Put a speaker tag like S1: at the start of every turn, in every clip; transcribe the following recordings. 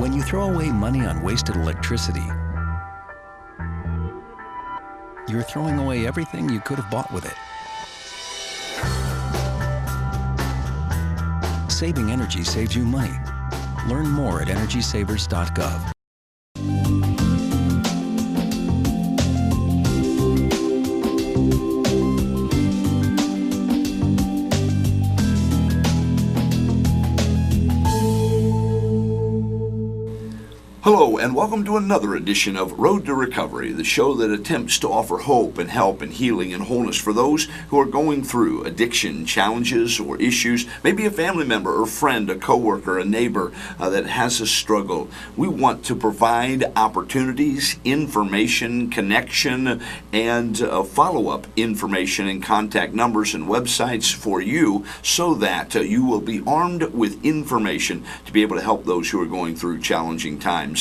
S1: When you throw away money on wasted electricity, you're throwing away everything you could have bought with it. Saving energy saves you money. Learn more at EnergySavers.gov.
S2: Hello, and welcome to another edition of Road to Recovery, the show that attempts to offer hope and help and healing and wholeness for those who are going through addiction challenges or issues, maybe a family member or friend, a coworker, a neighbor that has a struggle. We want to provide opportunities, information, connection, and follow-up information and contact numbers and websites for you so that you will be armed with information to be able to help those who are going through challenging times.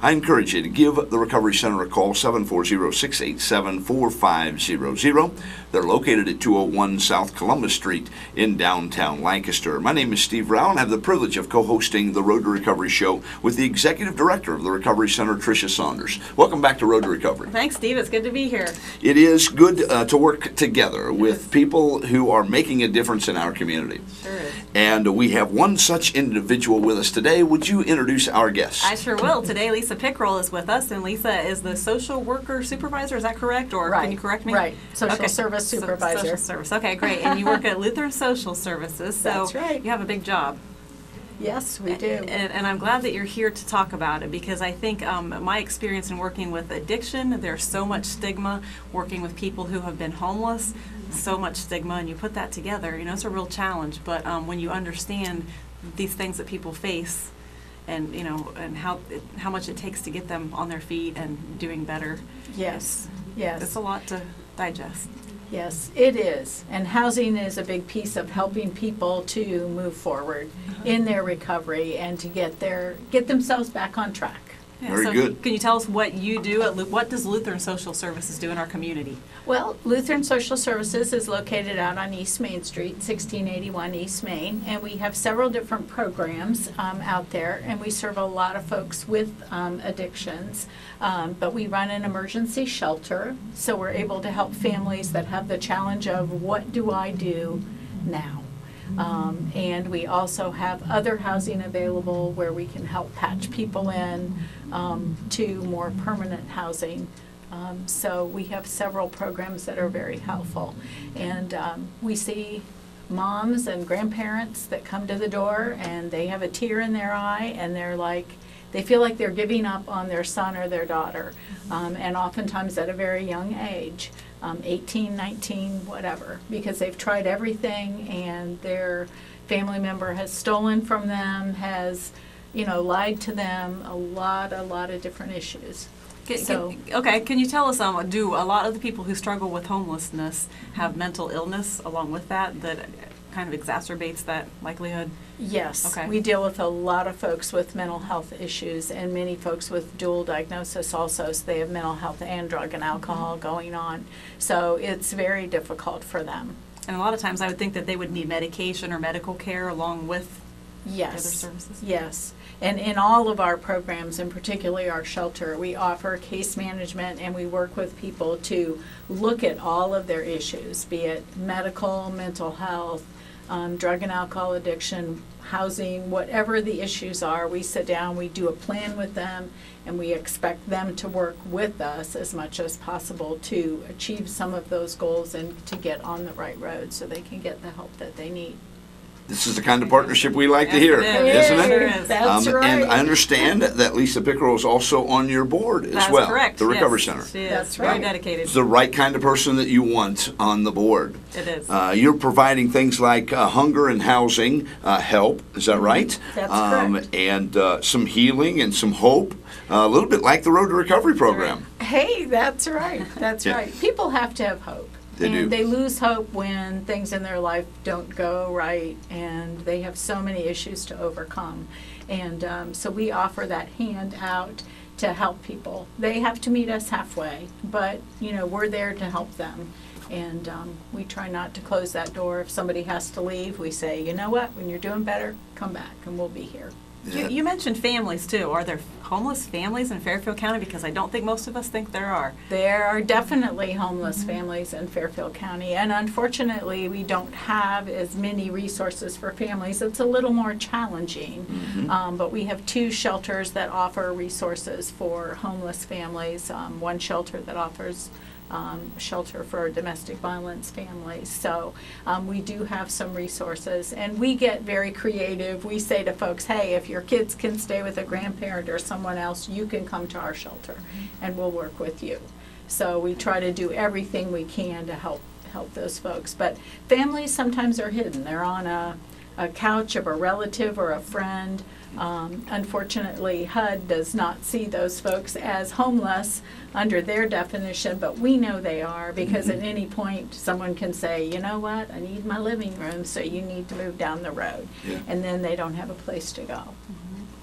S2: I encourage you to give the Recovery Center a call, 740-687-4500. They're located at 201 South Columbus Street in downtown Lancaster. My name is Steve Rao, and I have the privilege of co-hosting the Road to Recovery show with the Executive Director of the Recovery Center, Tricia Saunders. Welcome back to Road to Recovery.
S3: Thanks, Steve. It's good to be here.
S2: It is good to work together with people who are making a difference in our community.
S3: Sure is.
S2: And we have one such individual with us today. Would you introduce our guest?
S3: I sure will. Today, Lisa Pickrell is with us, and Lisa is the social worker supervisor. Is that correct? Or
S4: right.
S3: Can you correct me?
S4: Right. Social service supervisor.
S3: Social service. Okay, great. And you work at Lutheran Social Services. So
S4: That's right.
S3: You have a big job.
S4: Yes, we do.
S3: And I'm glad that you're here to talk about it, because I think my experience in working with addiction, there's so much stigma working with people who have been homeless, so much stigma, and you put that together, it's a real challenge. But when you understand these things that people face, and and how much it takes to get them on their feet and doing better.
S4: Yes.
S3: It's a lot to digest.
S4: Yes, it is. And housing is a big piece of helping people to move forward in their recovery and to get themselves back on track.
S3: Yeah,
S2: Very good.
S3: Can you tell us what you do? What does Lutheran Social Services do in our community?
S4: Well, Lutheran Social Services is located out on East Main Street, 1681 East Main, and we have several different programs out there, and we serve a lot of folks with addictions. But we run an emergency shelter, so we're able to help families that have the challenge of, what do I do now? And we also have other housing available where we can help patch people in to more permanent housing. So we have several programs that are very helpful. And we see moms and grandparents that come to the door and they have a tear in their eye and they feel like they're giving up on their son or their daughter, and oftentimes at a very young age, 18, 19, whatever, because they've tried everything and their family member has stolen from them, has lied to them, a lot of different issues.
S3: Can you tell us, do a lot of the people who struggle with homelessness have mental illness along with that kind of exacerbates that likelihood?
S4: Yes.
S3: Okay.
S4: We deal with a lot of folks with mental health issues and many folks with dual diagnosis also, so they have mental health and drug and alcohol going on. So it's very difficult for them.
S3: And a lot of times I would think that they would need medication or medical care along with
S4: Yes.
S3: other services?
S4: Yes. And in all of our programs, and particularly our shelter, we offer case management and we work with people to look at all of their issues, be it medical, mental health, drug and alcohol addiction, housing, whatever the issues are. We sit down, we do a plan with them, and we expect them to work with us as much as possible to achieve some of those goals and to get on the right road so they can get the help that they need.
S2: This is the kind of partnership we like to hear,
S3: Yes,
S2: isn't
S3: it
S2: it?
S3: is.
S4: That's right.
S2: And I understand that Lisa Pickrell is also on your board as well.
S3: That's correct.
S2: The Recovery
S3: Yes,
S2: Center.
S3: She is.
S4: That's
S3: Very
S4: right.
S3: dedicated.
S2: It's the right kind of person that you want on the board.
S3: It is.
S2: You're providing things like hunger and housing help, is that right?
S4: That's correct.
S2: And some healing and some hope, a little bit like the Road to Recovery program.
S4: Hey, that's right. That's
S2: Yeah.
S4: right. People have to have hope.
S2: They do.
S4: They lose hope when things in their life don't go right and they have so many issues to overcome. And so we offer that hand out to help people. They have to meet us halfway, but we're there to help them. And we try not to close that door. If somebody has to leave, we say, you know what, when you're doing better, come back and we'll be here.
S3: You mentioned families too. Are there homeless families in Fairfield County? Because I don't think most of us think there are.
S4: There are definitely homeless families in Fairfield County, and unfortunately, we don't have as many resources for families. It's a little more challenging, but we have 2 shelters that offer resources for homeless families. One shelter that offers shelter for domestic violence families. So we do have some resources, and we get very creative. We say to folks, hey, if your kids can stay with a grandparent or someone else, you can come to our shelter and we'll work with you. So we try to do everything we can to help those folks. But families sometimes are hidden. They're on a couch of a relative or a friend. Unfortunately, HUD does not see those folks as homeless under their definition, but we know they are, because at any point someone can say, you know what, I need my living room, so you need to move down the road. And then they don't have a place to go.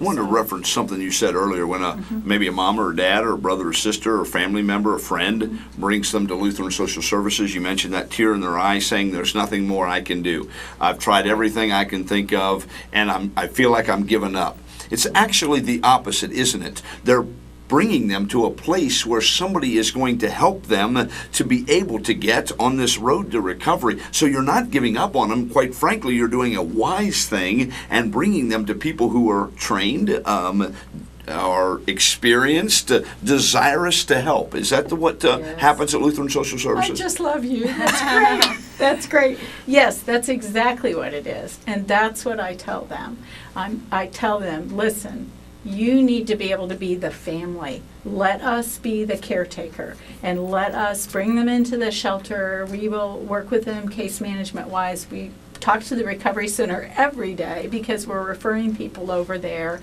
S2: I wanted to reference something you said earlier when maybe a mom or a dad or a brother or sister or family member or friend brings them to Lutheran Social Services. You mentioned that tear in their eye saying there's nothing more I can do. I've tried everything I can think of and I feel like I'm giving up. It's actually the opposite, isn't it? They're bringing them to a place where somebody is going to help them to be able to get on this road to recovery. So you're not giving up on them. Quite frankly, you're doing a wise thing and bringing them to people who are trained, are experienced, desirous to help. Is that what happens at Lutheran Social Services?
S4: I just love you. That's great. That's great. Yes, that's exactly what it is. And that's what I tell them. I tell them, listen, you need to be able to be the family. Let us be the caretaker and let us bring them into the shelter. We will work with them case management wise. We talk to the Recovery Center every day because we're referring people over there.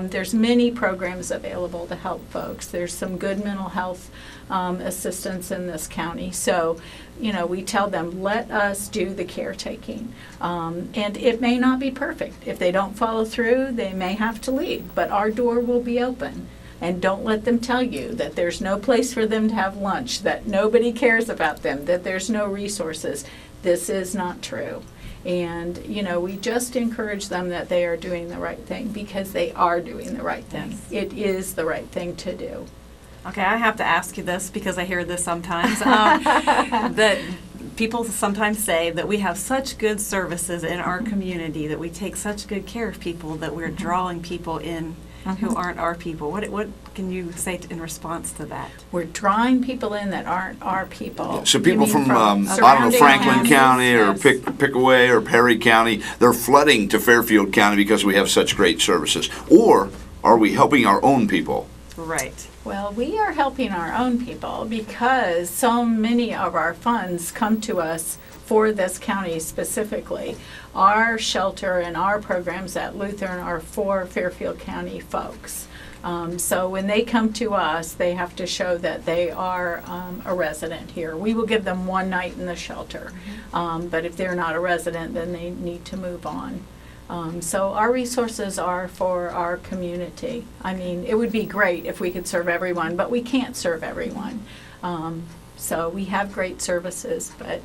S4: There's many programs available to help folks. There's some good mental health assistance in this county. So, we tell them, let us do the caretaking. And it may not be perfect. If they don't follow through, they may have to leave. But our door will be open. And don't let them tell you that there's no place for them to have lunch, that nobody cares about them, that there's no resources. This is not true. And, we just encourage them that they are doing the right thing because they are doing the right thing. It is the right thing to do.
S3: Okay, I have to ask you this because I hear this sometimes. That people sometimes say that we have such good services in our community, that we take such good care of people, that we're drawing people in who aren't our people. What can you say in response to that?
S4: We're drawing people in that aren't our people.
S2: So people from Franklin County or Pickrell or Perry County, they're flooding to Fairfield County because we have such great services. Or are we helping our own people?
S3: Right.
S4: Well, we are helping our own people because so many of our funds come to us for this county specifically. Our shelter and our programs at Lutheran are for Fairfield County folks. So when they come to us, they have to show that they are a resident here. We will give them one night in the shelter, but if they're not a resident, then they need to move on. So our resources are for our community. I mean, it would be great if we could serve everyone, but we can't serve everyone. So we have great services, but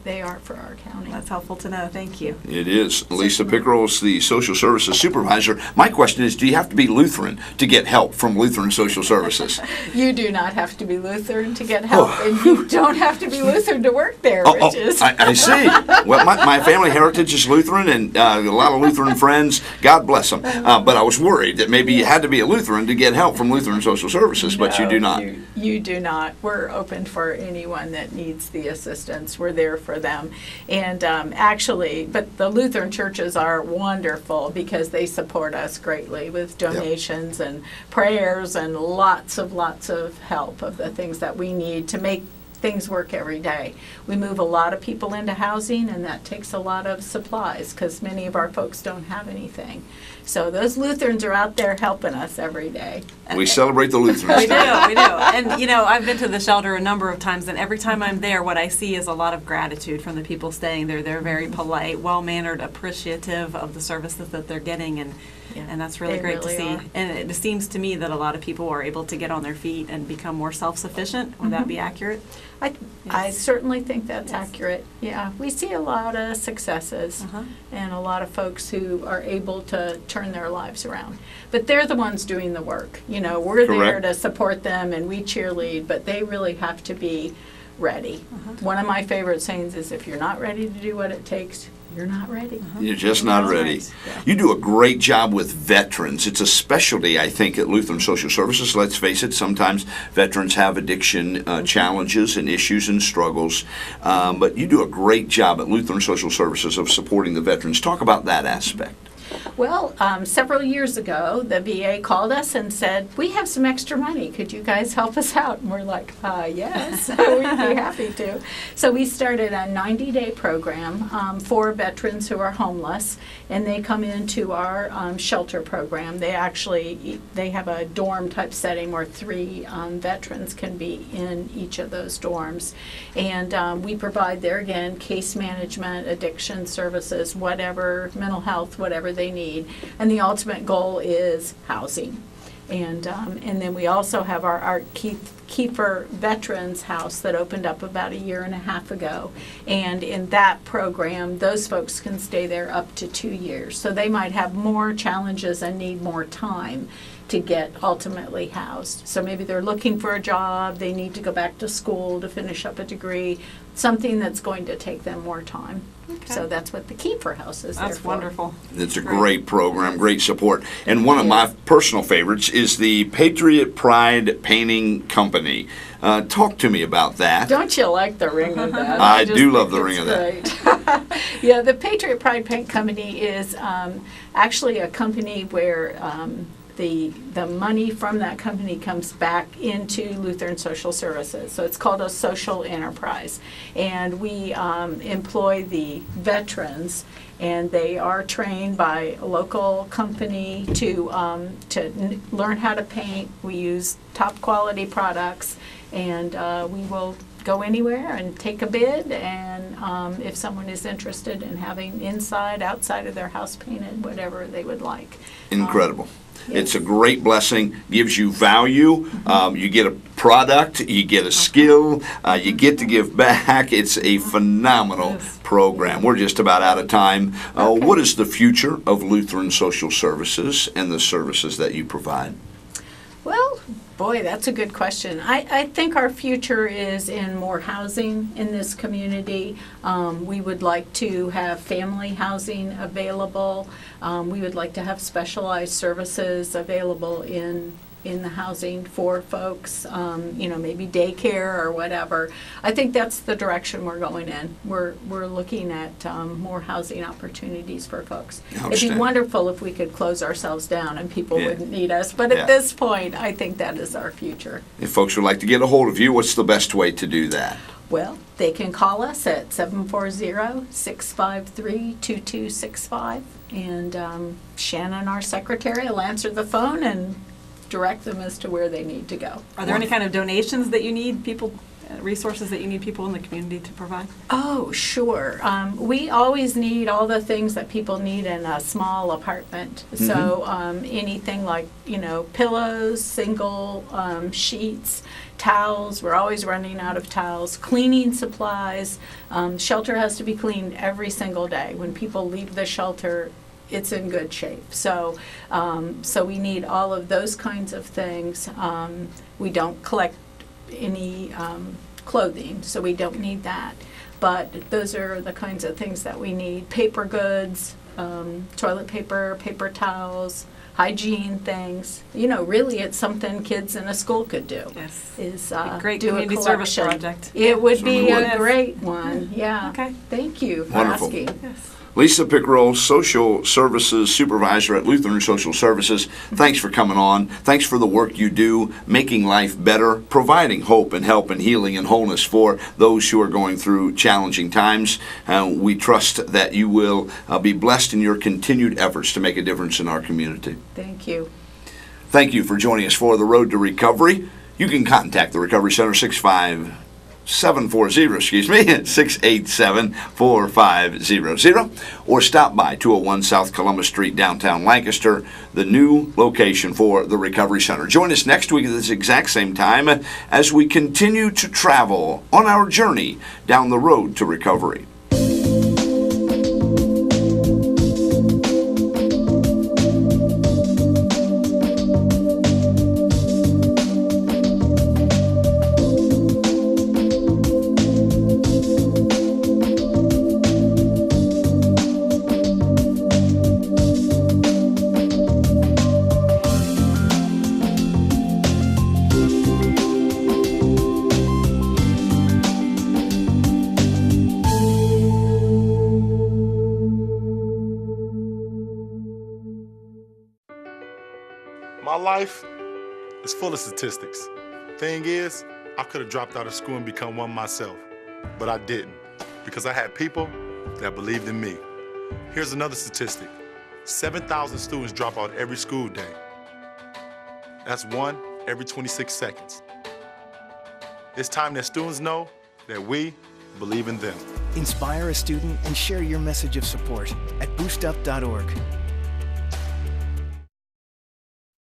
S4: they are for our county.
S3: That's helpful to know. Thank you.
S2: It is. Lisa Pickrell is the Social Services Supervisor. My question is, do you have to be Lutheran to get help from Lutheran Social Services?
S4: You do not have to be Lutheran to get help, and you don't have to be Lutheran to work there, Riches.
S2: I see. Well, my family heritage is Lutheran, and a lot of Lutheran friends. God bless them. But I was worried that maybe you had to be a Lutheran to get help from Lutheran Social Services, but you do not.
S4: You do not. We're open for anyone that needs the assistance. We're there for them. And but the Lutheran churches are wonderful because they support us greatly with donations and prayers and lots of help of the things that we need to make things work every day. We move a lot of people into housing, and that takes a lot of supplies because many of our folks don't have anything. So those Lutherans are out there helping us every day.
S2: We celebrate the Lutherans.
S3: We do. And, I've been to the shelter a number of times, and every time I'm there, what I see is a lot of gratitude from the people staying there. They're very polite, well-mannered, appreciative of the services that they're getting, and
S4: Yeah.
S3: And that's really
S4: They
S3: great
S4: really
S3: to see.
S4: are.
S3: And it seems to me that a lot of people are able to get on their feet and become more self-sufficient. Would that be accurate?
S4: I
S3: Yes.
S4: certainly think that's
S3: Yes.
S4: accurate. Yeah, we see a lot of successes
S3: Uh-huh.
S4: and a lot of folks who are able to turn their lives around. But they're the ones doing the work. You know, we're there
S2: Correct.
S4: to support them and we cheerlead, but they really have to be ready. One of my favorite sayings is, if you're not ready to do what it takes, you're not ready.
S2: You're just not
S4: That's
S2: ready.
S4: right. Yeah.
S2: You do a great job with veterans. It's a specialty, I think, at Lutheran Social Services. Let's face it, sometimes veterans have addiction challenges and issues and struggles. But you do a great job at Lutheran Social Services of supporting the veterans. Talk about that aspect.
S4: Well, several years ago, the VA called us and said, we have some extra money. Could you guys help us out? And we're like, yes, we'd be happy to. So we started a 90-day program for veterans who are homeless, and they come into our shelter program. They have a dorm type setting where 3 veterans can be in each of those dorms. And we provide there, again, case management, addiction services, whatever, mental health, whatever they need. And the ultimate goal is housing. And then we also have our Art Kiefer Veterans House that opened up about 1.5 years ago. And in that program, those folks can stay there up to 2 years. So they might have more challenges and need more time to get ultimately housed. So maybe they're looking for a job, they need to go back to school to finish up a degree, something that's going to take them more time.
S3: Okay.
S4: So that's what the Kiefer House is there
S3: That's
S4: for.
S3: wonderful.
S2: It's a great program, great support. And one of my personal favorites is the Patriot Pride Painting Company. Talk to me about that.
S4: Don't you like the ring of that?
S2: I
S4: just
S2: do love
S4: think
S2: the ring
S4: it's
S2: of that.
S4: great. Yeah, the Patriot Pride Paint Company is actually a company where the money from that company comes back into Lutheran Social Services. So it's called a social enterprise. And we employ the veterans, and they are trained by a local company to learn how to paint. We use top quality products, and we will go anywhere and take a bid, and if someone is interested in having inside, outside of their house painted, whatever they would like.
S2: Incredible.
S4: Yes.
S2: It's a great blessing, gives you value. You get a product, you get a skill, you get to give back. It's a phenomenal program. We're just about out of time. What is the future of Lutheran Social Services and the services that you provide?
S4: Well, boy, that's a good question. I think our future is in more housing in this community. We would like to have family housing available. We would like to have specialized services available in the housing for folks, maybe daycare or whatever. I think that's the direction we're going in. We're looking at more housing opportunities for folks.
S2: I
S4: It'd be
S2: understand.
S4: wonderful if we could close ourselves down and people
S2: Yeah.
S4: wouldn't need us, but
S2: Yeah.
S4: at this point, I think that is our future.
S2: If folks would like to get a hold of you, what's the best way to do that?
S4: Well, they can call us at 740-653-2265, and Shannon, our secretary, will answer the phone and direct them as to where they need to go.
S3: Are there any kind of donations that you need people, resources that you need people in the community to provide?
S4: Oh, sure. We always need all the things that people need in a small apartment. So anything like, pillows, single sheets, towels. We're always running out of towels. Cleaning supplies. Shelter has to be cleaned every single day. When people leave the shelter, it's in good shape. So we need all of those kinds of things. We don't collect any clothing, so we don't need that. But those are the kinds of things that we need. Paper goods, toilet paper, paper towels, hygiene things. Really it's something kids in a school could do.
S3: Yes.
S4: Is
S3: A great
S4: do
S3: community
S4: a
S3: service
S4: collection.
S3: project.
S4: It would be
S2: Certainly
S4: a
S3: would.
S4: great one, yeah.
S3: Okay.
S4: Thank you for
S2: Wonderful.
S4: asking.
S3: Yes.
S2: Lisa Pickrell, Social Services Supervisor at Lutheran Social Services, thanks for coming on. Thanks for the work you do, making life better, providing hope and help and healing and wholeness for those who are going through challenging times. We trust that you will be blessed in your continued efforts to make a difference in our community.
S4: Thank you.
S2: Thank you for joining us for The Road to Recovery. You can contact the Recovery Center 650 687-4500, or stop by 201 South Columbus Street, downtown Lancaster, the new location for the Recovery Center. Join us next week at this exact same time as we continue to travel on our journey down the road to recovery.
S5: My life is full of statistics. Thing is, I could have dropped out of school and become one myself, but I didn't because I had people that believed in me. Here's another statistic. 7,000 students drop out every school day. That's one every 26 seconds. It's time that students know that we believe in them.
S6: Inspire a student and share your message of support at boostup.org.